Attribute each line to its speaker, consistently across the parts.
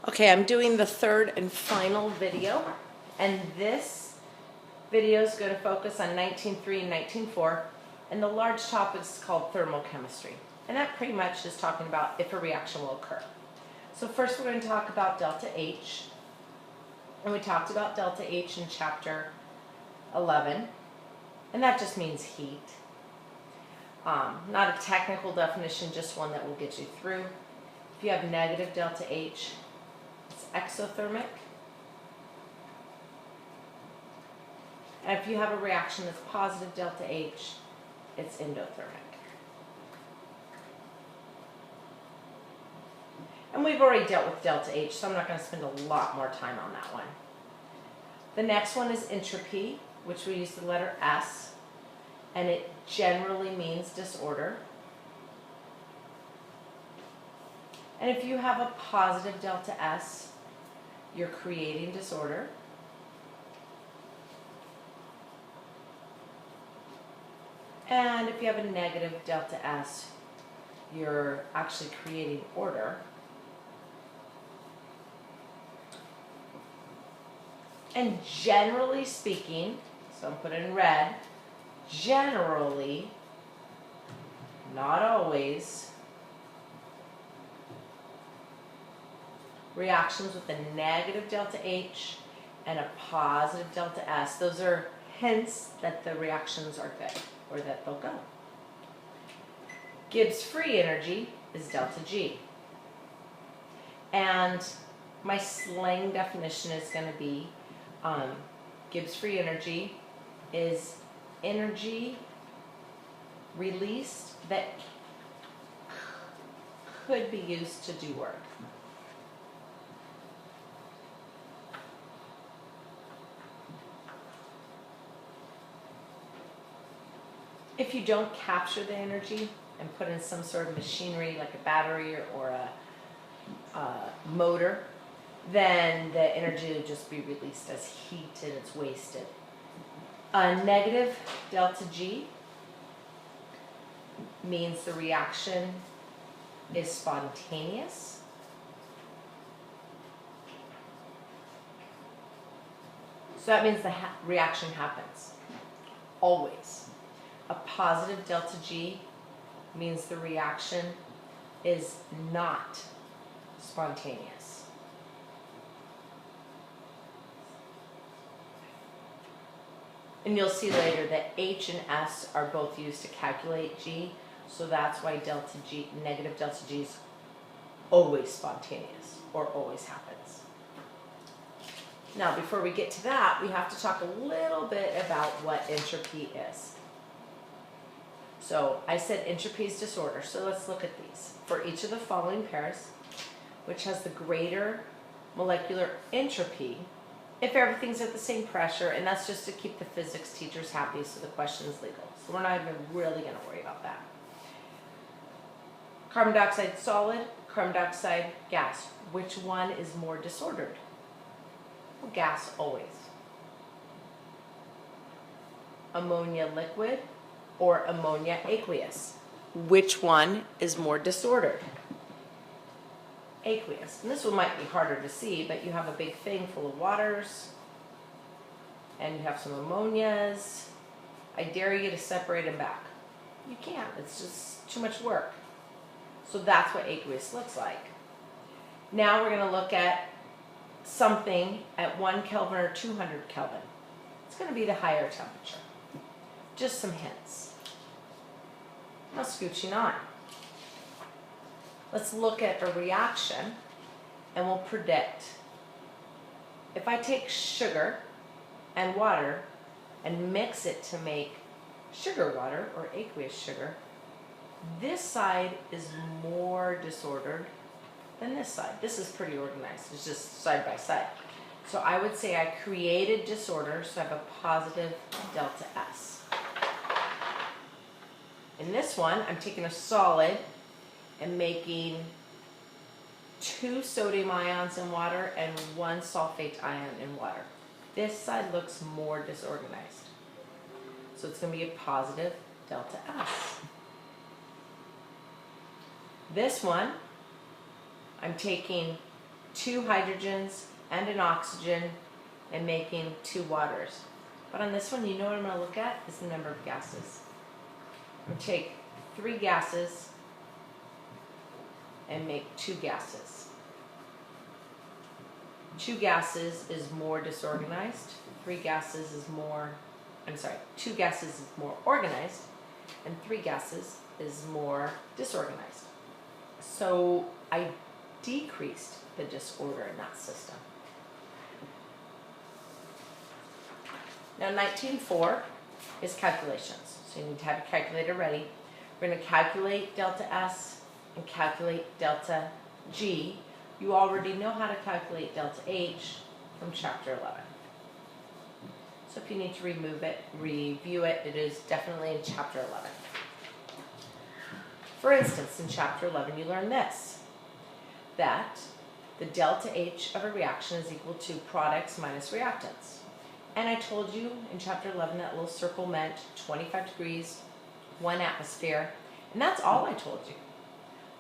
Speaker 1: Okay, I'm doing the third and final video, and this video is going to focus on 19.3 and 19.4, and the large topic is called thermochemistry, and that pretty much is talking about if a reaction will occur. So first we're going to talk about delta H, and we talked about delta H in chapter 11, and that just means heat. Not a technical definition, just one that will get you through. If you have negative delta H, it's exothermic. And if you have a reaction that's positive delta H, it's endothermic. And we've already dealt with delta H, so I'm not going to spend a lot more time on that one. The next one is entropy, which we use the letter S, and it generally means disorder. And if you have a positive delta S, you're creating disorder. And if you have a negative delta S, you're actually creating order. And generally speaking, so I'm putting in red, generally, not always, reactions with a negative delta H and a positive delta S, those are hints that the reactions are good, or that they'll go. Gibbs free energy is delta G. And my slang definition is going to be Gibbs free energy is energy released that could be used to do work. If you don't capture the energy and put in some sort of machinery like a battery or a motor, then the energy will just be released as heat and it's wasted. Negative delta G means the reaction is spontaneous. So that means the reaction happens, always. A positive delta G means the reaction is not spontaneous. And you'll see later that H and S are both used to calculate G, so that's why delta G, negative delta G is always spontaneous, or always happens. Now, before we get to that, we have to talk a little bit about what entropy is. So I said entropy is disorder, so let's look at these. For each of the following pairs, which has the greater molecular entropy, if everything's at the same pressure, and that's just to keep the physics teachers happy so the question is legal. So we're not even really going to worry about that. Carbon dioxide solid, carbon dioxide gas. Which one is more disordered? Well, gas always. Ammonia liquid or ammonia aqueous. Which one is more disordered? Aqueous. And this one might be harder to see, but you have a big thing full of waters, and you have some ammonias. I dare you to separate them back. You can't. It's just too much work. So that's what aqueous looks like. Now we're going to look at something at 1 Kelvin or 200 Kelvin. It's going to be the higher temperature. Just some hints. Now scooching on. Let's look at a reaction and we'll predict. If I take sugar and water and mix it to make sugar water or aqueous sugar, this side is more disordered than this side. This is pretty organized. It's just side by side. So I would say I created disorder, so I have a positive delta S. In this one, I'm taking a solid and making 2 sodium ions in water and 1 sulfate ion in water. This side looks more disorganized. So it's going to be a positive delta S. This one, I'm taking 2 hydrogens and an oxygen and making 2 waters. But on this one, you know what I'm going to look at is the number of gases. I'm going to take 3 gases and make 2 gases. 2 gases is more disorganized. 2 gases is more organized, and 3 gases is more disorganized. So I decreased the disorder in that system. Now 19.4 is calculations. So you need to have your calculator ready. We're going to calculate delta S and calculate delta G. You already know how to calculate delta H from chapter 11. So if you need to review it, it is definitely in chapter 11. For instance, in chapter 11 you learn this, that the delta H of a reaction is equal to products minus reactants. And I told you in chapter 11 that little circle meant 25 degrees, 1 atmosphere, and that's all I told you.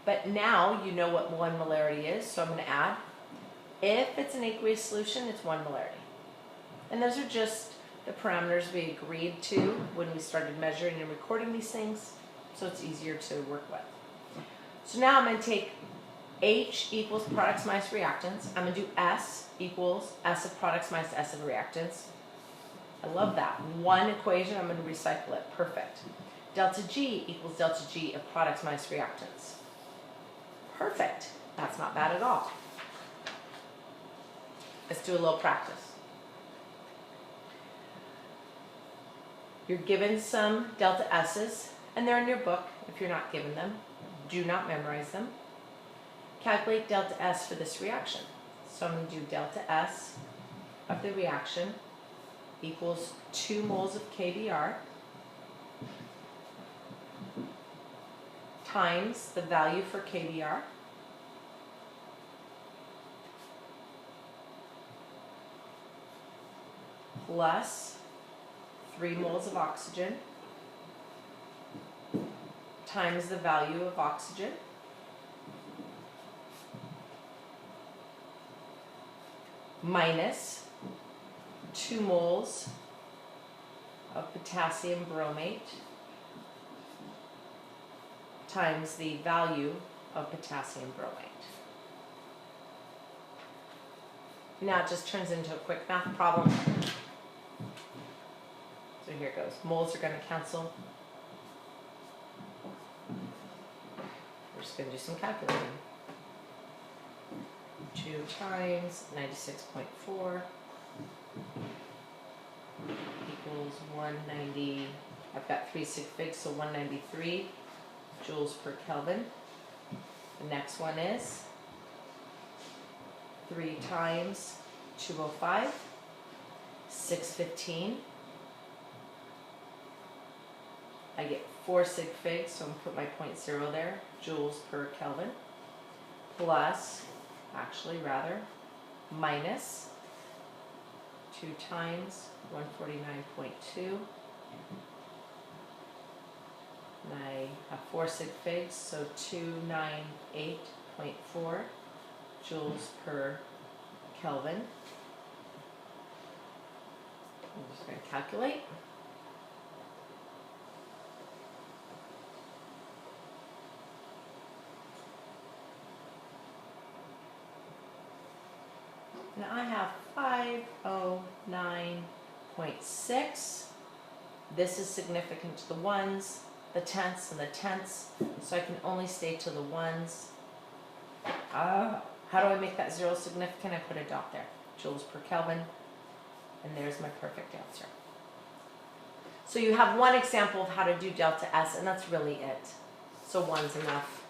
Speaker 1: But now you know what 1 molarity is, so I'm going to add, if it's an aqueous solution, it's 1 molarity. And those are just the parameters we agreed to when we started measuring and recording these things, so it's easier to work with. So now I'm going to take H equals products minus reactants. I'm going to do S equals S of products minus S of reactants. I love that. 1 equation, I'm going to recycle it. Perfect. Delta G equals delta G of products minus reactants. Perfect. That's not bad at all. Let's do a little practice. You're given some delta S's, and they're in your book. If you're not given them, do not memorize them. Calculate delta S for this reaction. So I'm going to do delta S of the reaction equals 2 moles of KBr times the value for KBr plus 3 moles of oxygen times the value of oxygen minus 2 moles of potassium bromate times the value of potassium bromate. Now it just turns into a quick math problem. So here it goes. Moles are going to cancel. We're just going to do some calculating. 2 times 96.4 equals 190. I've got 3 sig figs, so 193 joules per Kelvin. The next one is 3 times 205, 615. I get 4 sig figs, so I'm going to put my 0.0 there, joules per Kelvin, plus, minus 2 times 149.2. And I have 4 sig figs, so 298.4 joules per Kelvin. I'm just going to calculate. And I have 509.6. This is significant to the ones, the tenths, and the tenths, so I can only stay to the ones. How do I make that 0 significant? I put a dot there. Joules per Kelvin, and there's my perfect answer. So you have one example of how to do delta S, and that's really it. So 1's enough.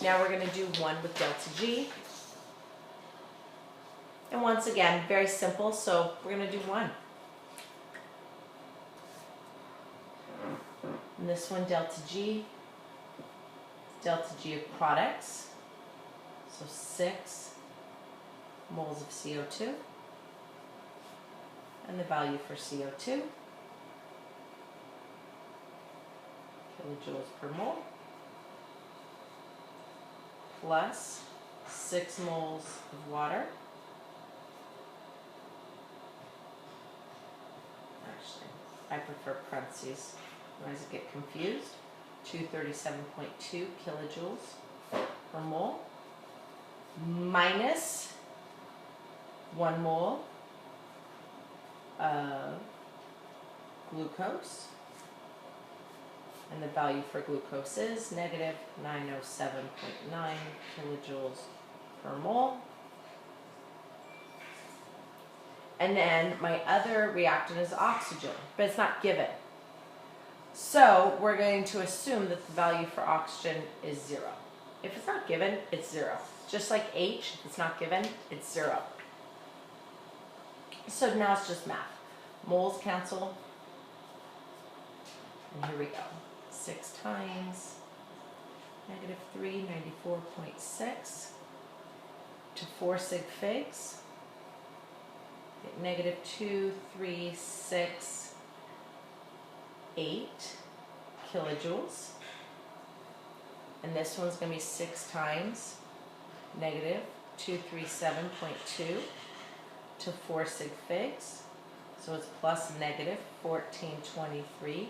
Speaker 1: Now we're going to do 1 with delta G. And once again, very simple, so we're going to do 1. And this one, delta G of products, so 6 moles of CO2, and the value for CO2, kilojoules per mole, plus 6 moles of water. Actually, I prefer parentheses, otherwise I get confused. 237.2 kilojoules per mole minus 1 mole of glucose. And the value for glucose is negative 907.9 kilojoules per mole. And then my other reactant is oxygen, but it's not given. So we're going to assume that the value for oxygen is 0. If it's not given, it's 0. Just like H, if it's not given, it's 0. So now it's just math. Moles cancel. And here we go. 6 times negative 394.6 to 4 sig figs. Get negative 2368 kilojoules. And this one's going to be 6 times negative 237.2 to 4 sig figs. So it's plus negative 1423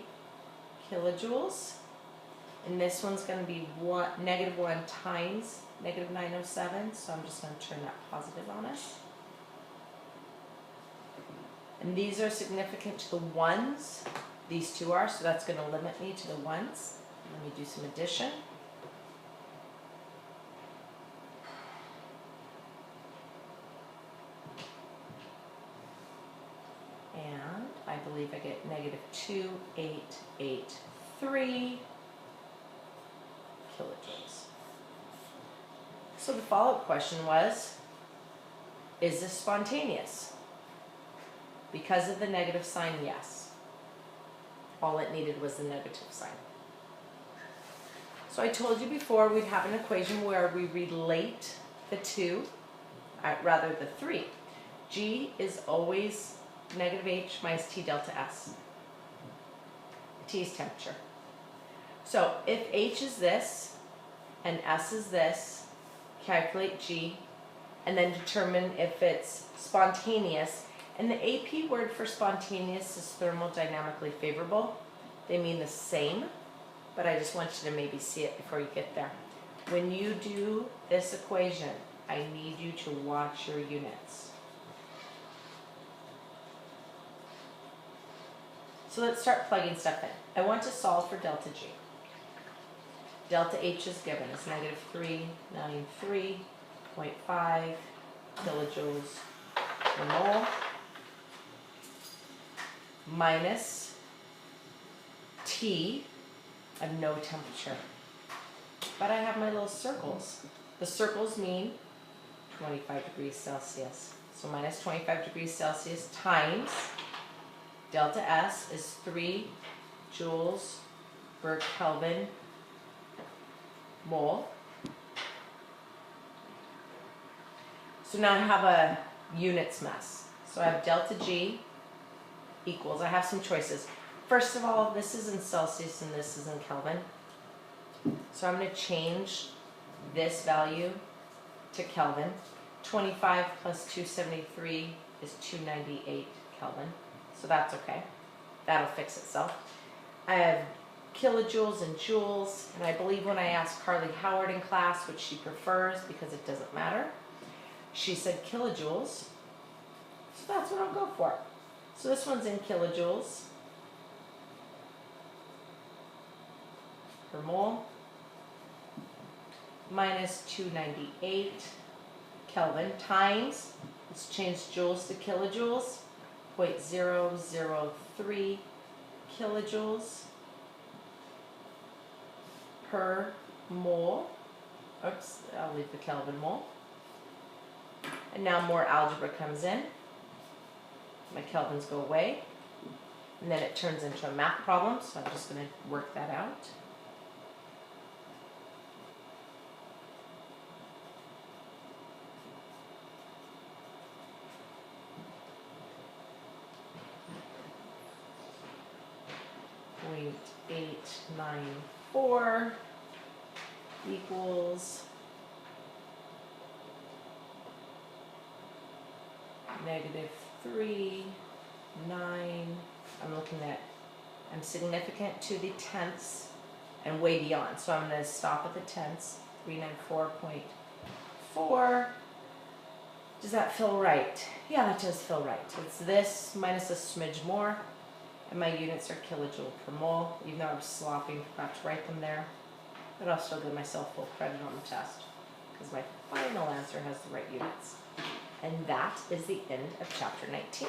Speaker 1: kilojoules. And this one's going to be negative 1 times negative 907. So I'm just going to turn that positive on us. And these are significant to the ones. These two are, so that's going to limit me to the ones. Let me do some addition. And I believe I get negative 2883 kilojoules. So the follow-up question was, is this spontaneous? Because of the negative sign, yes. All it needed was the negative sign. So I told you before we'd have an equation where we relate the two, rather the three. G is always negative H minus T delta S. T is temperature. So if H is this and S is this, calculate G, and then determine if it's spontaneous. And the AP word for spontaneous is thermodynamically favorable. They mean the same, but I just want you to maybe see it before you get there. When you do this equation, I need you to watch your units. So let's start plugging stuff in. I want to solve for delta G. Delta H is given as negative 393.5 kilojoules per mole minus T, I have no temperature. But I have my little circles. The circles mean 25 degrees Celsius. So minus 25 degrees Celsius times delta S is 3 joules per Kelvin mole. So now I have a units mess. So I have delta G equals, I have some choices. First of all, this is in Celsius and this is in Kelvin. So I'm going to change this value to Kelvin. 25 plus 273 is 298 Kelvin. So that's okay. That'll fix itself. I have kilojoules and joules, and I believe when I asked Carly Howard in class which she prefers, because it doesn't matter, she said kilojoules. So that's what I'll go for. So this one's in kilojoules per mole minus 298 Kelvin times, let's change joules to kilojoules, 0.003 kilojoules per mole. Oops, I'll leave the Kelvin mole. And now more algebra comes in. My Kelvins go away. And then it turns into a math problem, so I'm just going to work that out. .894 equals -3, 9. I'm significant to the tenths and way beyond. So I'm going to stop at the tenths, 394.4. Does that feel right? Yeah, that does feel right. It's this minus a smidge more, and my units are kilojoule per mole, even though I was sloppy, forgot to write them there. But I'll still give myself full credit on the test, because my final answer has the right units. And that is the end of chapter 19.